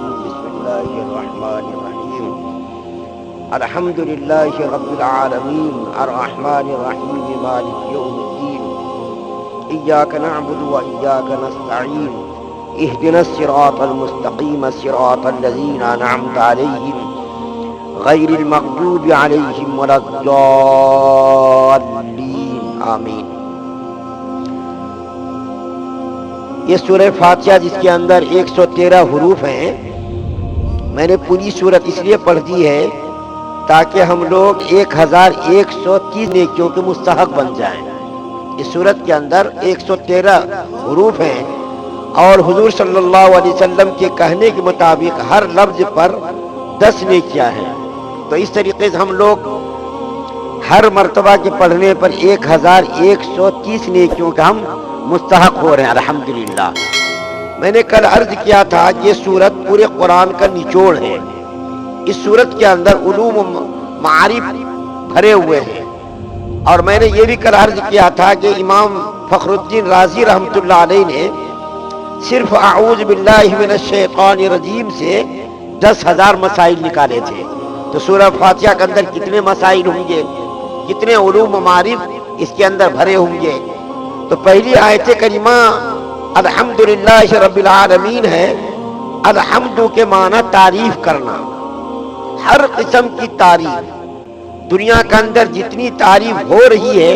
بسم الله الرحمن الرحيم الحمد لله رب العالمين الرحمن الرحيم مالك يوم الدين إياك نعبد وإياك نستعين اهدنا الصراط المستقيم صراط الذين أنعمت عليهم غير المغضوب عليهم ولا الضالين آمین۔ یہ سورہ فاتحہ جس کے اندر 113 حروف ہیں، میں نے پوری سورت اس لیے پڑھ دی ہے تاکہ ہم لوگ 1130 نیکیوں کے مستحق بن جائیں۔ اس سورت کے اندر 113 حروف ہیں اور حضور صلی اللہ علیہ وسلم کے کہنے کے مطابق ہر لفظ پر 10 نیکیاں ہیں۔ تو اس طریقے سے ہم لوگ ہر مرتبہ کے پڑھنے پر 1130 نیکیوں کا ہم مستحق ہو رہے ہیں الحمدللہ۔ میں نے کل عرض کیا تھا کہ یہ سورت پورے قرآن کا نچوڑ ہے۔ اس سورت کے اندر علوم و معارف بھرے ہوئے ہیں، اور میں نے یہ بھی کل عرض کیا تھا کہ امام فخر الدین رازی رحمۃ اللہ علیہ نے صرف اعوذ باللہ من الشیطان الرجیم سے 10,000 مسائل نکالے تھے۔ تو سورہ فاتحہ کے اندر کتنے مسائل ہوں گے، کتنے علوم و معارف اس کے اندر بھرے ہوں گے۔ تو پہلی آیت کریمہ الحمدللہ رب العالمین ہے۔ الحمد کے معنی تعریف کرنا، ہر قسم کی تعریف۔ دنیا کے اندر جتنی تعریف ہو رہی ہے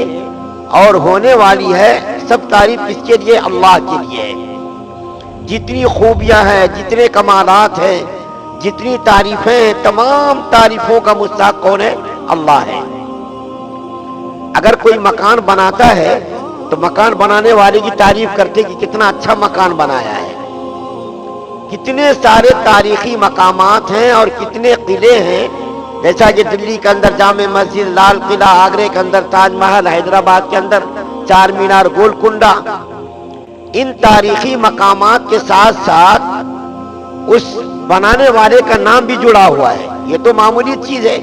اور ہونے والی ہے، سب تعریف کس کے لیے؟ اللہ کے لیے ہے۔ جتنی خوبیاں ہیں، جتنے کمالات ہیں، جتنی تعریفیں ہیں، تمام تعریفوں کا مستحق کون ہے؟ اللہ ہے۔ اگر کوئی مکان بناتا ہے تو مکان بنانے والے کی تعریف کرتے کہ کتنا اچھا مکان بنایا ہے۔ کتنے سارے تاریخی مقامات ہیں اور کتنے قلعے ہیں، جیسا کہ دلی کے اندر جامع مسجد، لال قلعہ، آگرے کے اندر تاج محل، حیدرآباد کے اندر چار مینار، گولکنڈا۔ ان تاریخی مقامات کے ساتھ ساتھ اس بنانے والے کا نام بھی جڑا ہوا ہے۔ یہ تو معمولی چیز ہے،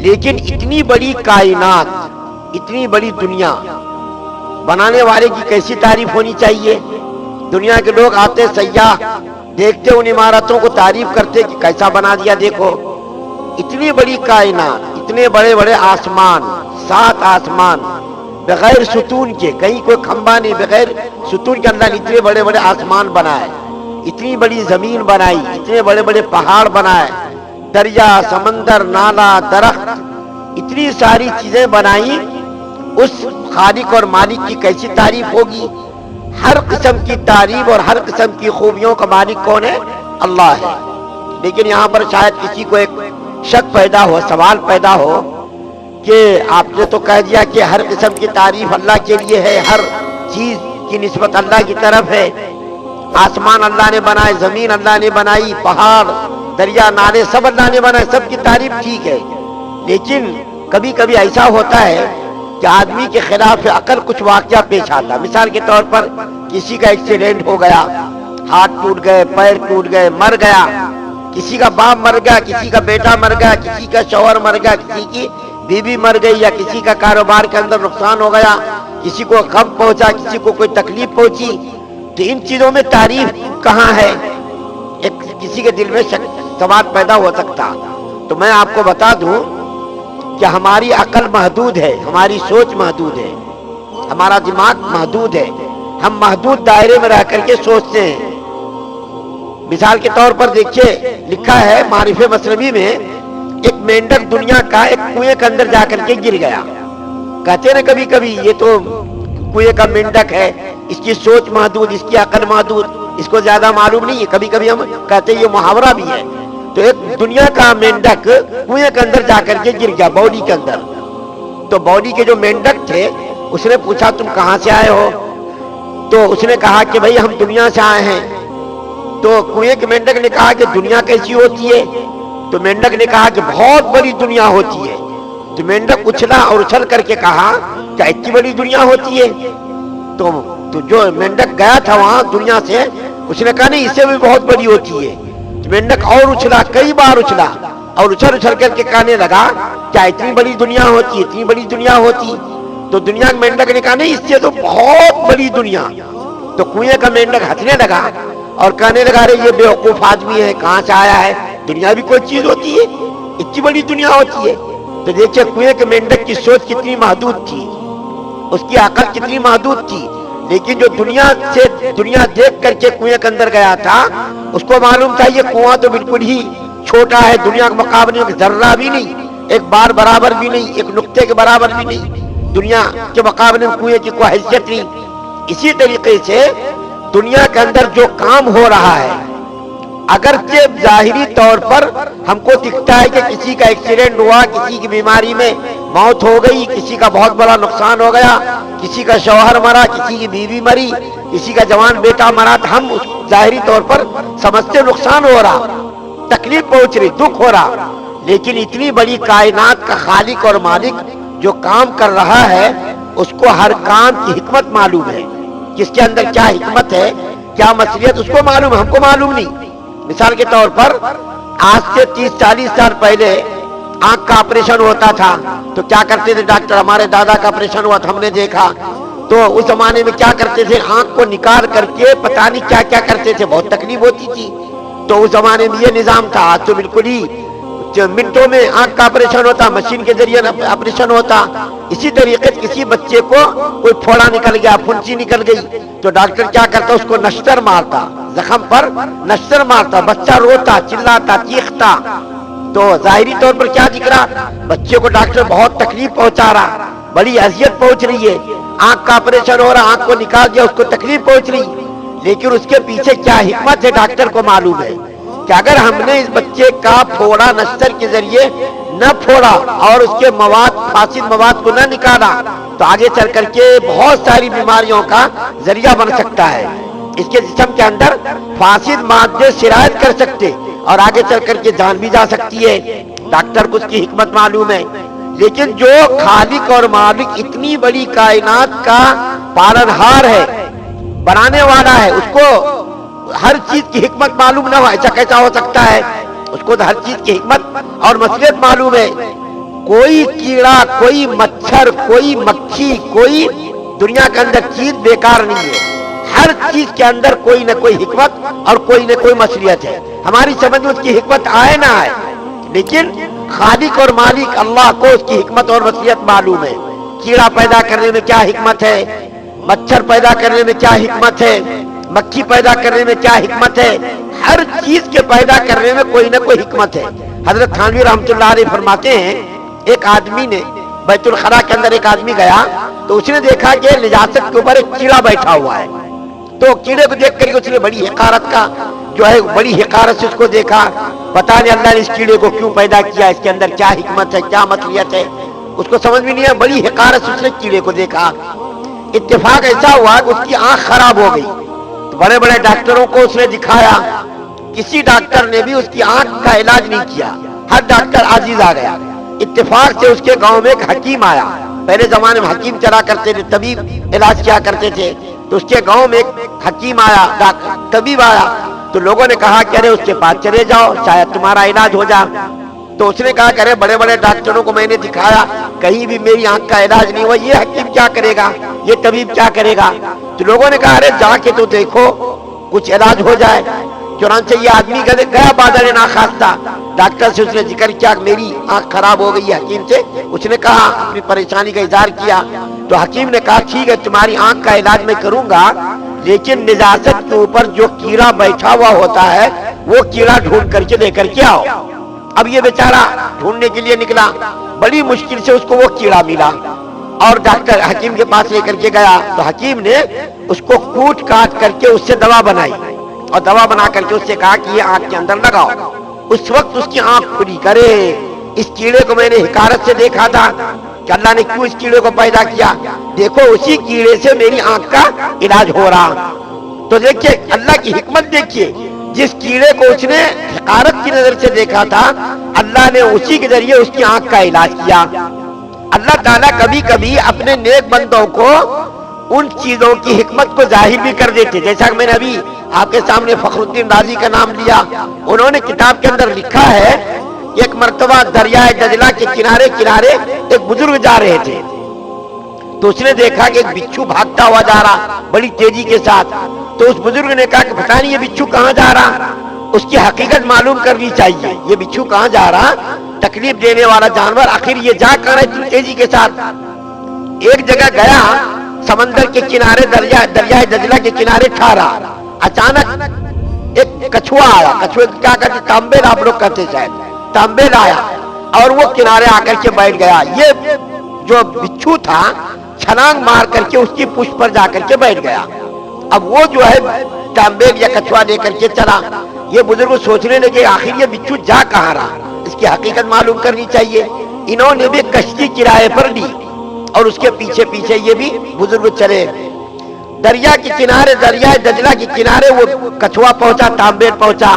لیکن اتنی بڑی کائنات، اتنی بڑی دنیا، بنانے والے کی کیسی تعریف ہونی چاہیے؟ دنیا کے لوگ آتے، سیاح دیکھتے ان عمارتوں کو، تعریف کرتے کہ کیسا بنا دیا دیکھو۔ اتنی بڑی کائنات، اتنے بڑے بڑے آسمان، 7 آسمان بغیر ستون کے، کہیں کوئی کھمبا نہیں، بغیر ستون کے اندر اتنے بڑے بڑے آسمان بنائے، اتنی بڑی زمین بنائی، اتنے بڑے بڑے پہاڑ بنائے، دریا، سمندر، نالا، درخت، اتنی ساری چیزیں بنائی۔ اس خالق اور مالک کی کیسی تعریف ہوگی؟ ہر قسم کی تعریف اور ہر قسم کی خوبیوں کا مالک کون ہے؟ اللہ ہے۔ لیکن یہاں پر شاید کسی کو ایک شک پیدا ہو، سوال پیدا ہو کہ آپ نے تو کہہ دیا کہ ہر قسم کی تعریف اللہ کے لیے ہے، ہر چیز کی نسبت اللہ کی طرف ہے، آسمان اللہ نے بنائے، زمین اللہ نے بنائی، پہاڑ، دریا، نالے سب اللہ نے بنائے، سب کی تعریف ٹھیک ہے۔ لیکن کبھی کبھی ایسا ہوتا ہے کہ آدمی کے خلاف عقل کچھ واقعہ پیش آتا۔ مثال کے طور پر کسی کا ایکسیڈنٹ ہو گیا، ہاتھ ٹوٹ گئے، پیر ٹوٹ گئے، مر گیا، کسی کا باپ مر گیا، کسی کا بیٹا مر گیا، کسی کا شوہر مر گیا، کسی کی بیوی مر گئی، یا کسی کا کاروبار کے اندر نقصان ہو گیا، کسی کو غم پہنچا، کسی کو کوئی تکلیف پہنچی۔ تو ان چیزوں میں تعریف کہاں ہے؟ ایک کسی کے دل میں سوال پیدا ہو سکتا۔ تو میں آپ کو بتا دوں کہ ہماری عقل محدود ہے، ہماری سوچ محدود ہے، ہمارا دماغ محدود ہے، ہم محدود دائرے میں رہ کر کے سوچتے ہیں۔ مثال کے طور پر دیکھیے، لکھا ہے معارف مصنوی میں، ایک مینڈک دنیا کا ایک کنویں کے اندر جا کر کے گر گیا۔ کہتے ہیں نا کبھی کبھی یہ تو کنویں کا مینڈک ہے، اس کی سوچ محدود، اس کی عقل محدود، اس کو زیادہ معلوم نہیں ہے۔ کبھی کبھی ہم کہتے ہیں یہ محاورہ بھی ہے۔ تو ایک دنیا کا مینڈک کنویں کے اندر جا کر کے گر گیا، باولی کے اندر۔ تو باولی کے جو مینڈک تھے اس نے پوچھا تم کہاں سے آئے ہو؟ تو اس نے کہا کہ بھئی ہم دنیا سے آئے ہیں۔ تو کنویں کے مینڈک نے کہا کہ دنیا کیسی ہوتی ہے؟ تو مینڈک نے کہا کہ بہت بڑی دنیا ہوتی ہے۔ تو مینڈک اچھلا اور اچھل کر کے کہا کیا اتنی بڑی دنیا ہوتی ہے؟ تو جو مینڈک گیا تھا وہاں دنیا سے، اس نے کہا نہیں، اس سے بھی بہت بڑی ہوتی ہے۔ تو مینڈک اور اچھلا، کئی بار اچھلا، اور اچھل اچھل کر کے کہنے لگا کیا اتنی بڑی دنیا ہوتی، اتنی بڑی دنیا ہوتی؟ تو دنیا کے مینڈک نے کہا نہیں، اس سے تو بہت بڑی دنیا۔ تو کنویں کا مینڈک ہنسنے لگا اور کہنے لگا رہے یہ بیوقوف آدمی ہے، کہاں سے آیا ہے، دنیا بھی کوئی چیز ہوتی ہے، اتنی بڑی دنیا ہوتی ہے۔ تو دیکھیے کنویں کے مینڈک کی سوچ کتنی محدود تھی، اس کی عقل کتنی محدود تھی، لیکن جو دنیا دیکھ کر کے کنویں کے اندر گیا تھا اس کو معلوم تھا یہ کنواں تو بالکل ہی چھوٹا ہے، دنیا کے مقابلے میں ذرہ بھی نہیں، ایک بار برابر بھی نہیں، ایک نقطے کے برابر بھی نہیں، دنیا کے مقابلے میں کنویں کی کوئی حیثیت نہیں۔ اسی طریقے سے دنیا کے اندر جو کام ہو رہا ہے، اگرچہ ظاہری طور پر ہم کو دکھتا ہے کہ کسی کا ایکسیڈنٹ ہوا، کسی کی بیماری میں موت ہو گئی، کسی کا بہت بڑا نقصان ہو گیا، کسی کا شوہر مرا، کسی کی بیوی مری، کسی کا جوان بیٹا مرا، تو ہم ظاہری طور پر سمجھتے نقصان ہو رہا، تکلیف پہنچ رہی، دکھ ہو رہا، لیکن اتنی بڑی کائنات کا خالق اور مالک جو کام کر رہا ہے اس کو ہر کام کی حکمت معلوم ہے، کس کے اندر کیا حکمت ہے، کیا مصلحت، اس کو معلوم ہے، ہم کو معلوم نہیں۔ مثال کے طور پر آج سے 30-40 سال پہلے آنکھ کا آپریشن ہوتا تھا تو کیا کرتے تھے ڈاکٹر، ہمارے دادا کا آپریشن ہوا تو ہم نے دیکھا، تو اس زمانے میں کیا کرتے تھے، آنکھ کو نکال کر کے پتہ نہیں کیا کیا کرتے تھے، بہت تکلیف ہوتی تھی۔ تو اس زمانے میں یہ نظام تھا، آج تو بالکل ہی منٹوں میں آنکھ کا آپریشن ہوتا، مشین کے ذریعے آپریشن ہوتا۔ اسی طریقے سے کسی بچے کو کوئی پھوڑا نکل گیا، پھنسی نکل گئی، تو ڈاکٹر کیا کرتا، اس کو نشتر مارتا، زخم پر نشتر مارتا، بچہ روتا، چلاتا، چیختا، تو ظاہری طور پر کیا دکھ رہا، بچے کو ڈاکٹر بہت تکلیف پہنچا رہا، بڑی اذیت پہنچ رہی ہے، آنکھ کا آپریشن ہو رہا، آنکھ کو نکال دیا، اس کو تکلیف پہنچ رہی، لیکن اس کے پیچھے کیا حکمت ہے ڈاکٹر کو معلوم ہے کہ اگر ہم نے اس بچے کا پھوڑا نشتر کے ذریعے نہ پھوڑا اور اس کے فاسد مواد کو نہ نکالا تو آگے چل کر کے بہت ساری بیماریوں کا ذریعہ بن سکتا ہے، اس کے جسم کے اندر فاسد مادے سرایت کر سکتے اور آگے چل کر کے جان بھی جا سکتی ہے۔ ڈاکٹر کو اس کی حکمت معلوم ہے، لیکن جو خالق اور مالک اتنی بڑی کائنات کا پالنہار ہے، بنانے والا ہے، اس کو ہر چیز کی حکمت معلوم نہ ہو، ایسا کیسا ہو سکتا ہے، اس کو ہر چیز کی حکمت اور مصلحت معلوم ہے۔ کوئی کیڑا، کوئی مچھر، کوئی مکھی، کوئی دنیا کے اندر چیز بیکار نہیں ہے، ہر چیز کے اندر کوئی نہ کوئی حکمت اور کوئی نہ کوئی مصلحت ہے، ہماری سمجھ میں اس کی حکمت آئے نہ آئے، لیکن خالق اور مالک اللہ کو اس کی حکمت اور مصلحت معلوم ہے۔ کیڑا پیدا کرنے میں کیا حکمت ہے، مچھر پیدا کرنے میں کیا حکمت ہے، مکھی پیدا کرنے میں کیا حکمت ہے، ہر چیز کے پیدا کرنے میں کوئی نہ کوئی حکمت ہے۔ حضرت تھانوی رحمۃ اللہ علیہ فرماتے ہیں، ایک آدمی نے بیت الخلاء کے اندر ایک آدمی گیا تو اس نے دیکھا کہ نجاست کے اوپر ایک کیڑا بیٹھا ہوا ہے، تو کیڑے کو دیکھ کر کے اس نے بڑی حقارت کا جو ہے بڑی حقارت سے اس کو دیکھا، پتہ نہیں اللہ نے اس کیڑے کو کیوں پیدا کیا، اس کے اندر کیا حکمت ہے، کیا مصلحت ہے، اس کو سمجھ میں نہیں آیا، بڑی حقارت سے اس نے کیڑے کو دیکھا۔ اتفاق ایسا ہوا کہ اس کی آنکھ خراب ہو گئی، تو بڑے بڑے ڈاکٹروں کو اس نے دکھایا، کسی ڈاکٹر نے بھی اس کی آنکھ کا علاج نہیں کیا، ہر ڈاکٹر عاجز آ گیا۔ اتفاق سے اس کے گاؤں میں ایک حکیم آیا، پہلے زمانے میں حکیم چلا کرتے تھے، طبیب علاج کیا کرتے تھے، تو اس کے گاؤں میں ایک حکیم آیا، طبیب آیا، تو لوگوں نے کہا کہ ارے اس کے پاس چلے جاؤ شاید تمہارا علاج ہو جائے، تو اس نے کہا کہ ارے بڑے بڑے ڈاکٹروں کو میں نے دکھایا، کہیں بھی میری آنکھ کا علاج نہیں ہوا، یہ حکیم کیا کرے گا، یہ طبیب کیا کرے گا، تو لوگوں نے کہا ارے جا کے تو دیکھو کچھ علاج ہو جائے۔ چنانچہ یہ آدمی گیا بادل ناخواستہ، ڈاکٹر سے اس نے ذکر کیا کہ میری آنکھ خراب ہو گئی ہے، حکیم سے اس نے کہا، اپنی پریشانی کا اظہار کیا، تو حکیم نے کہا ٹھیک ہے تمہاری آنکھ کا علاج میں کروں گا، لیکن نجاست کے اوپر جو کیڑا بیٹھا ہوا ہوتا ہے وہ کیڑا ڈھونڈ کر کے لے کر کے آؤ۔ اب یہ بیچارہ ڈھونڈنے کے لیے نکلا، بڑی مشکل سے اس کو وہ کیڑا ملا اور ڈاکٹر حکیم کے پاس لے کر کے گیا، تو حکیم نے اس کو کوٹ کاٹ کر کے اس سے دوا بنائی اور دوا بنا کر کے اس سے کہا کہ یہ آنکھ کے اندر لگاؤ۔ اس وقت اس کی آنکھ کھلی، کرے اس کیڑے کو میں نے حقارت سے دیکھا تھا کہ اللہ نے کیوں اس کیڑے کو پیدا کیا، دیکھو اسی کیڑے سے میری آنکھ کا علاج ہو رہا۔ تو دیکھیے اللہ کی حکمت، دیکھیے جس کیڑے کو اس نے حقارت کی نظر سے دیکھا تھا، اللہ نے اسی کے ذریعے اس کی آنکھ کا علاج کیا۔ اللہ تعالیٰ کبھی کبھی اپنے نیک بندوں کو ان چیزوں کی حکمت کو ظاہر بھی کر دیتے، جیسا کہ میں نے ابھی آپ کے سامنے فخر الدین رازی کا نام لیا، انہوں نے کتاب کے اندر لکھا ہے، ایک مرتبہ دریائے دجلہ کے کنارے کنارے ایک بزرگ جا رہے تھے، تو اس نے دیکھا کہ ایک بچھو بھاگتا ہوا جا رہا بڑی تیزی کے ساتھ، تو اس بزرگ نے کہا کہ پتہ نہیں یہ بچھو کہاں جا رہا، اس کی حقیقت معلوم کرنی چاہیے، یہ بچھو کہاں جا رہا، تکلیف دینے والا جانور، آخر یہ جا کہاں ہے تیزی کے ساتھ۔ ایک جگہ گیا، سمندر کے کنارے دریائے دجلہ کے کنارے ٹھہرا، اچانک ایک کچھوا آیا، کچھوے کیا کہتے تانبیل آپ لوگ کہتے شاید، تانبیل آیا اور وہ کنارے آ کر کے بیٹھ گیا۔ یہ جو بچھو تھا چھلانگ مار کر کے اس کی پشت پر جا کر کے بیٹھ گیا۔ اب وہ جو ہے تانبیل یا کچھوا لے کر کے چلا۔ یہ بزرگ سوچنے لگے آخر یہ بچھو جا کہاں رہا، اس کی حقیقت معلوم کرنی چاہیے۔ انہوں نے بھی کشتی کرائے پر لی اور اس کے پیچھے پیچھے یہ بھی بزرگ چلے۔ دریا کے کنارے، دریائے دجلہ کے کنارے وہ کچھوا پہنچا، تانبیل پہنچا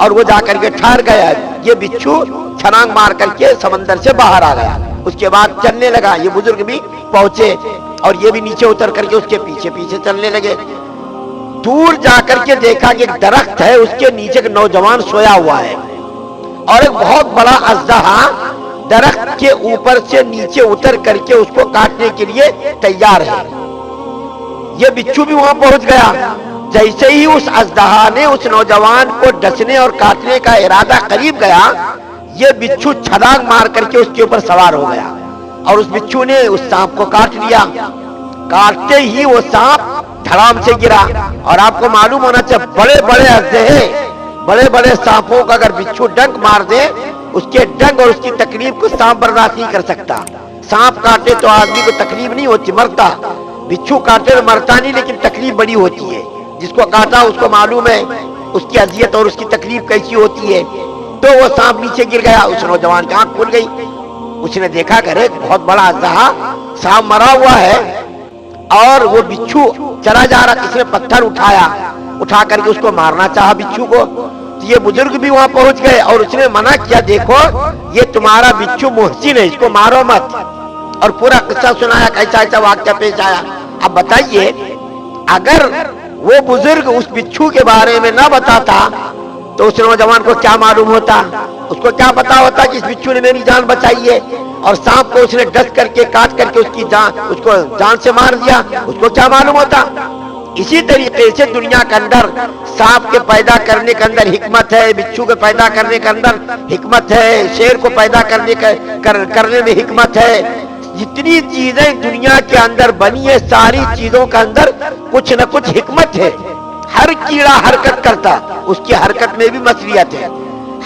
اور وہ جا کر کے ٹھہر گیا۔ یہ بچھو چھلانگ مار کر کے سمندر سے باہر آ گیا، اس کے بعد چلنے لگا۔ یہ بزرگ بھی پہنچے اور یہ بھی نیچے اتر کر کے اس کے پیچھے پیچھے چلنے لگے۔ دور جا کر کے دیکھا کہ ایک درخت ہے، اس کے نیچے ایک نوجوان سویا ہوا ہے اور ایک بہت بڑا اژدہا درخت کے اوپر سے نیچے اتر کر کے اس کو کاٹنے کے لیے تیار ہے۔ یہ بچھو بھی وہاں پہنچ گیا۔ جیسے ہی اس اژدہا نے اس نوجوان کو ڈسنے اور کاٹنے کا ارادہ قریب گیا، یہ بچھو چھلانگ مار کر کے اس کے اوپر سوار ہو گیا اور اس بچھو نے اس سانپ کو کاٹ لیا۔ کاٹتے ہی وہ سانپ دھڑام سے گرا، اور آپ کو معلوم ہونا چاہیے بڑے بڑے اژدہے، بڑے بڑے سانپوں کا اگر بچھو ڈنک مار دے، اس کے ڈنک اور اس کی تکلیف کو سانپ برداشت نہیں کر سکتا۔ سانپ کاٹے تو آدمی کو تکلیف نہیں ہوتی، مرتا، بچھو کاٹے تو مرتا نہیں، لیکن تکلیف بڑی ہوتی ہے۔ جس کو کاٹا اس کو معلوم ہے اس کی اذیت اور اس کی تکلیف کیسی ہوتی ہے۔ تو وہ سانپ نیچے گر گیا، اس نوجوان کی آنکھ کھل گئی۔ اس نے دیکھا کہ ایک بہت بڑا اژدہا سانپ مرا ہوا ہے اور وہ بچھو چلا جا رہا۔ کسی نے پتھر اٹھا کر کے اس کو مارنا چاہا بچھو کو۔ تو یہ بزرگ بھی وہاں پہنچ گئے اور اس نے منع کیا، دیکھو یہ تمہارا بچھو محسن ہے، اس کو مارو مت، اور پورا قصہ سنایا کیسا ایسا واقعہ پیش آیا۔ اب بتائیے اگر وہ بزرگ اس بچھو کے بارے میں نہ بتاتا تو اس نوجوان کو کیا معلوم ہوتا؟ اس کو کیا پتا ہوتا کہ اس بچھو نے میری جان بچائی ہے، اور سانپ کو اس نے ڈس کر کے کاٹ کر کے اس کو جان سے مار دیا، اس کو کیا معلوم ہوتا؟ اسی طریقے سے دنیا کے اندر سانپ کے پیدا کرنے کے اندر حکمت ہے، بچھو کے پیدا کرنے کے اندر حکمت ہے، شیر کو پیدا کرنے میں حکمت ہے۔ جتنی چیزیں دنیا کے اندر بنی ہے ساری چیزوں کے اندر کچھ نہ کچھ حکمت ہے۔ ہر کیڑا حرکت کرتا، اس کی حرکت میں بھی مصلیحت ہے۔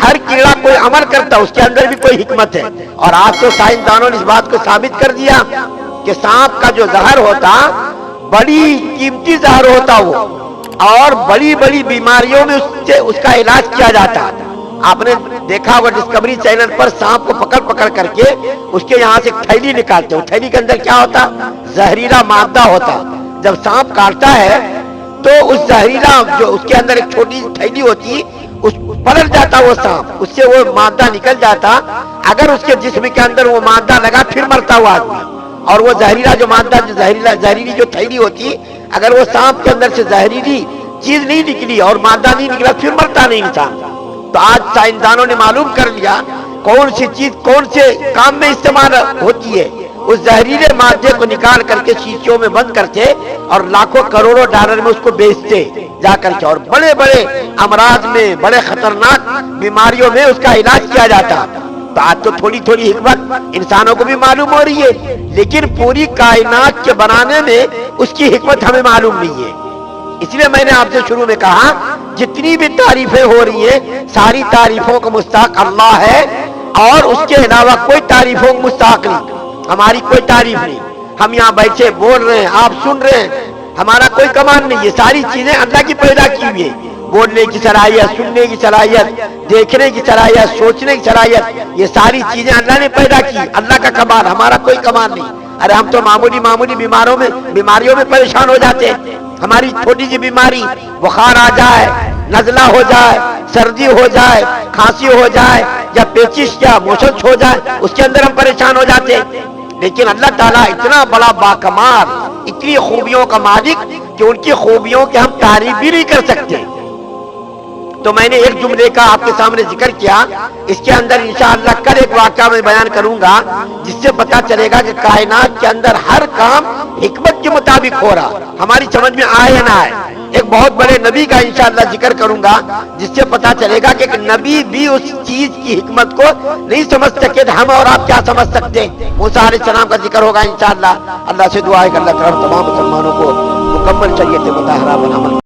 ہر کیڑا کوئی عمل کرتا، اس کے اندر بھی کوئی حکمت ہے۔ اور آج تو سائنسدانوں نے اس بات کو ثابت کر دیا کہ سانپ کا جو زہر ہوتا بڑی قیمتی زہر ہوتا وہ، اور بڑی بڑی بیماریوں میں اس کا علاج کیا جاتا۔ آپ نے دیکھا ہوگا ڈسکوری چینل پر سانپ کو پکڑ کر کے اس کے یہاں سے ایک تھیلی نکالتے ہیں، تھیلی کے اندر کیا ہوتا؟ زہریلا مادہ ہوتا۔ جب سانپ کاٹتا ہے تو اس زہریلا جو اس کے اندر ایک چھوٹی تھیلی ہوتی، اس پلٹ جاتا وہ سانپ، اس سے وہ مادہ نکل جاتا۔ اگر اس کے جسم کے اندر وہ مادہ لگا پھر مرتا ہوا آدمی، اور وہ زہریلا جو مادہ زہریلی جو تھیلی ہوتی، اگر وہ سانپ کے اندر سے زہریلی چیز نہیں نکلی اور مادہ نہیں نکلا پھر مرتا نہیں انسان۔ تو آج سائنسدانوں نے معلوم کر لیا کون سی چیز کون سے کام میں استعمال ہوتی ہے۔ اس زہریلے مادے کو نکال کر کے شیشوں میں بند کرتے اور لاکھوں کروڑوں ڈالر میں اس کو بیچتے جا کر کے، اور بڑے بڑے امراض میں، بڑے خطرناک بیماریوں میں اس کا علاج کیا جاتا۔ تو آج تو تھوڑی تھوڑی حکمت انسانوں کو بھی معلوم ہو رہی ہے، لیکن پوری کائنات کے بنانے میں اس کی حکمت ہمیں معلوم نہیں ہے۔ اس لیے میں نے آپ سے شروع میں کہا جتنی بھی تعریفیں ہو رہی ہیں ساری تعریفوں کا مستحق اللہ ہے، اور اس کے علاوہ کوئی تعریفوں کا مستحق نہیں۔ ہماری کوئی تعریف نہیں، ہم یہاں بیٹھے بول رہے ہیں، آپ سن رہے ہیں، ہمارا کوئی کمال نہیں۔ یہ ساری چیزیں اللہ کی پیدا کی ہوئی ہے، بولنے کی صلاحیت، سننے کی صلاحیت، دیکھنے کی صلاحیت، سوچنے کی صلاحیت، یہ ساری چیزیں اللہ نے پیدا کی، اللہ کا کمال، ہمارا کوئی کمال نہیں۔ ارے ہم تو معمولی بیماریوں میں پریشان ہو جاتے ہیں۔ ہماری چھوٹی سی بیماری، بخار آ جائے، نزلہ ہو جائے، سردی ہو جائے، کھانسی ہو جائے، یا پیچش یا موشن ہو جائے، اس کے اندر ہم پریشان ہو جاتے ہیں۔ لیکن اللہ تعالیٰ اتنا بڑا باکمال، اتنی خوبیوں کا مالک کہ ان کی خوبیوں کے ہم تعریف بھی نہیں کر سکتے۔ تو میں نے ایک جملے کا آپ کے سامنے ذکر کیا، اس کے اندر انشاءاللہ کل ایک واقعہ میں بیان کروں گا جس سے پتہ چلے گا کہ کائنات کے اندر ہر کام حکمت کے مطابق ہو رہا، ہماری سمجھ میں آئے یا نہ آئے۔ ایک بہت بڑے نبی کا انشاءاللہ ذکر کروں گا، جس سے پتا چلے گا کہ ایک نبی بھی اس چیز کی حکمت کو نہیں سمجھ سکے تو ہم اور آپ کیا سمجھ سکتے ہیں۔ موسیٰ علیہ السلام کا ذکر ہوگا انشاءاللہ۔ اللہ سے دعا ہے کہ اللہ تعالیٰ تمام مسلمانوں کو مکمل شریعت مطہرہ پر عمل